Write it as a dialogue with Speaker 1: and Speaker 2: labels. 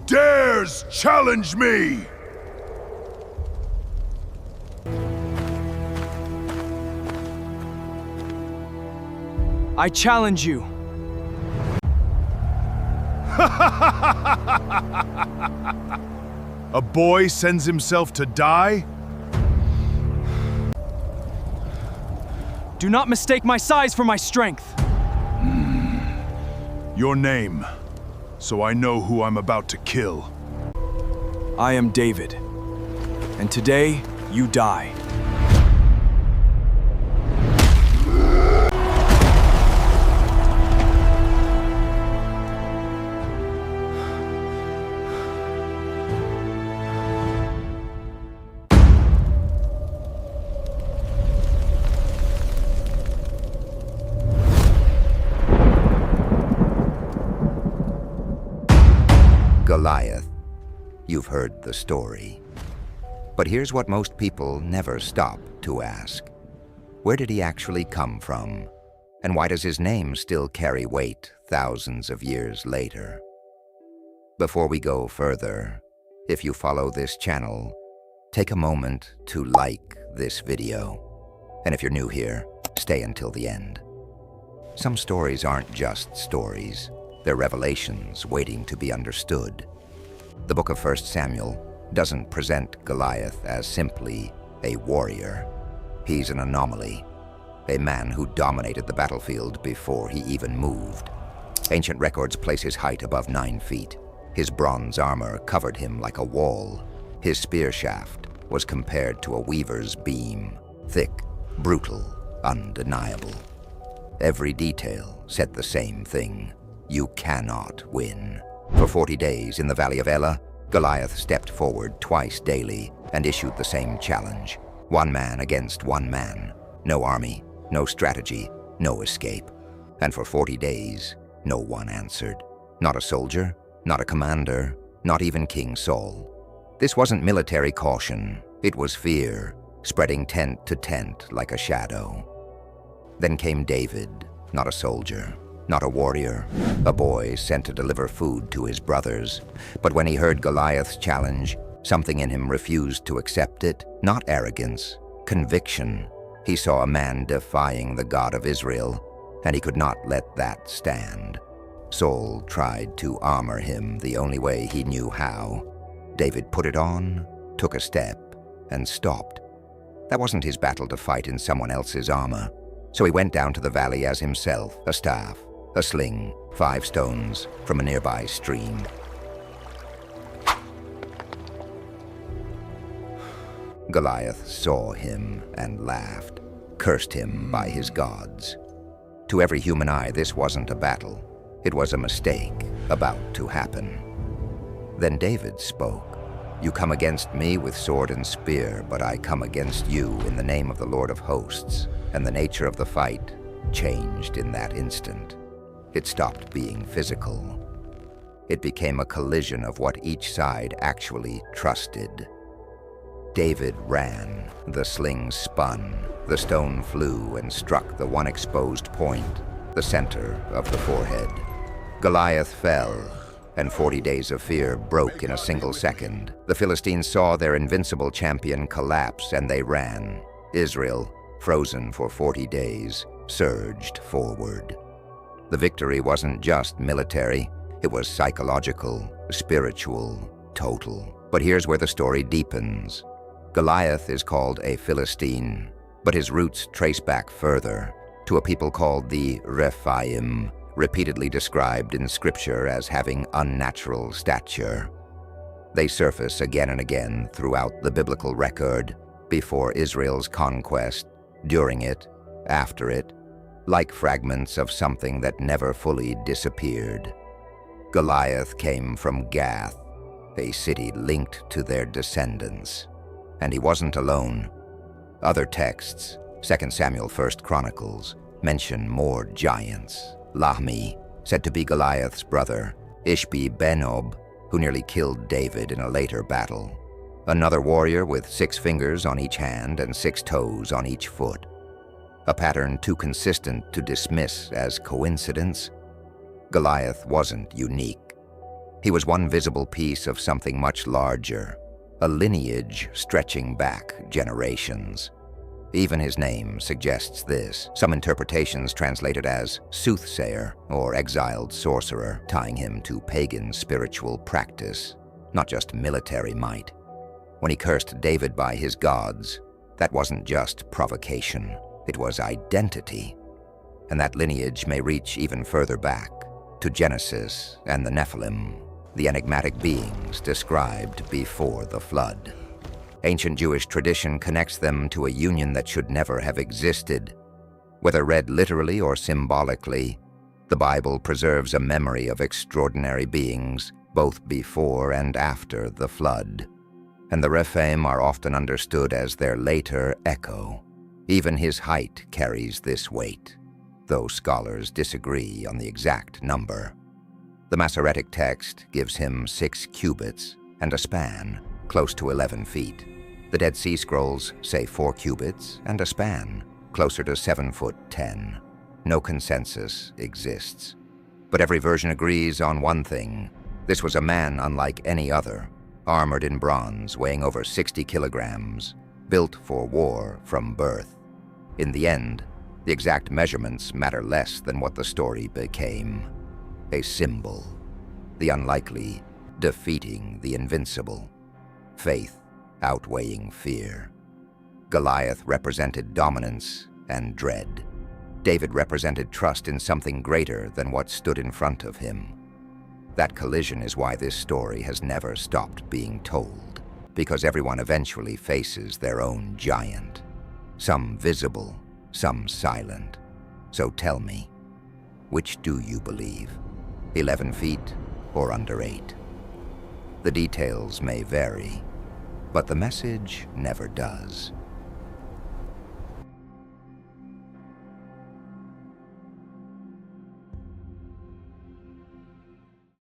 Speaker 1: dares challenge me?
Speaker 2: I challenge you.
Speaker 1: A boy sends himself to die?
Speaker 2: Do not mistake my size for my strength.
Speaker 1: Your name, so I know who I'm about to kill.
Speaker 2: I am David, and today you die.
Speaker 3: Goliath. You've heard the story. But here's what most people never stop to ask. Where did he actually come from? And why does his name still carry weight thousands of years later? Before we go further, if you follow this channel, take a moment to like this video. And if you're new here, stay until the end. Some stories aren't just stories. They're revelations waiting to be understood. The book of 1 Samuel doesn't present Goliath as simply a warrior. He's an anomaly, a man who dominated the battlefield before he even moved. Ancient records place his height above 9 feet. His bronze armor covered him like a wall. His spear shaft was compared to a weaver's beam, thick, brutal, undeniable. Every detail said the same thing. You cannot win. For 40 days in the Valley of Elah, Goliath stepped forward twice daily and issued the same challenge. One man against one man. No army, no strategy, no escape. And for 40 days, no one answered. Not a soldier, not a commander, not even King Saul. This wasn't military caution. It was fear, spreading tent to tent like a shadow. Then came David, not a soldier, not a warrior, a boy sent to deliver food to his brothers. But when he heard Goliath's challenge, something in him refused to accept it. Not arrogance, conviction. He saw a man defying the God of Israel, and he could not let that stand. Saul tried to armor him the only way he knew how. David put it on, took a step, and stopped. That wasn't his battle to fight in someone else's armor. So he went down to the valley as himself, a staff, a sling, 5 stones from a nearby stream. Goliath saw him and laughed, cursed him by his gods. To every human eye, this wasn't a battle. It was a mistake about to happen. Then David spoke. You come against me with sword and spear, but I come against you in the name of the Lord of hosts. And the nature of the fight changed in that instant. It stopped being physical. It became a collision of what each side actually trusted. David ran, the sling spun, the stone flew and struck the one exposed point, the center of the forehead. Goliath fell, and 40 days of fear broke in a single second. The Philistines saw their invincible champion collapse and they ran. Israel, frozen for 40 days, surged forward. The victory wasn't just military, it was psychological, spiritual, total. But here's where the story deepens. Goliath is called a Philistine, but his roots trace back further to a people called the Rephaim, repeatedly described in scripture as having unnatural stature. They surface again and again throughout the biblical record, before Israel's conquest, during it, after it, like fragments of something that never fully disappeared. Goliath came from Gath, a city linked to their descendants. And he wasn't alone. Other texts, 2 Samuel, 1 Chronicles, mention more giants. Lahmi, said to be Goliath's brother, Ishbi-Benob, who nearly killed David in a later battle. Another warrior with 6 fingers on each hand and 6 toes on each foot. A pattern too consistent to dismiss as coincidence. Goliath wasn't unique. He was one visible piece of something much larger, a lineage stretching back generations. Even his name suggests this. Some interpretations translate it as soothsayer or exiled sorcerer, tying him to pagan spiritual practice, not just military might. When he cursed David by his gods, that wasn't just provocation, it was identity. And that lineage may reach even further back, to Genesis and the Nephilim, the enigmatic beings described before the flood. Ancient Jewish tradition connects them to a union that should never have existed. Whether read literally or symbolically, the Bible preserves a memory of extraordinary beings both before and after the flood. And the Rephaim are often understood as their later echo. Even his height carries this weight, though scholars disagree on the exact number. The Masoretic text gives him 6 cubits and a span, close to 11 feet. The Dead Sea Scrolls say 4 cubits and a span, closer to 7 foot 10. No consensus exists. But every version agrees on one thing. This was a man unlike any other, armored in bronze, weighing over 60 kilograms, built for war from birth. In the end, the exact measurements matter less than what the story became. A symbol, the unlikely defeating the invincible. Faith outweighing fear. Goliath represented dominance and dread. David represented trust in something greater than what stood in front of him. That collision is why this story has never stopped being told, because everyone eventually faces their own giant. Some visible, some silent. So tell me, which do you believe? 11 feet or under 8? The details may vary, but the message never does.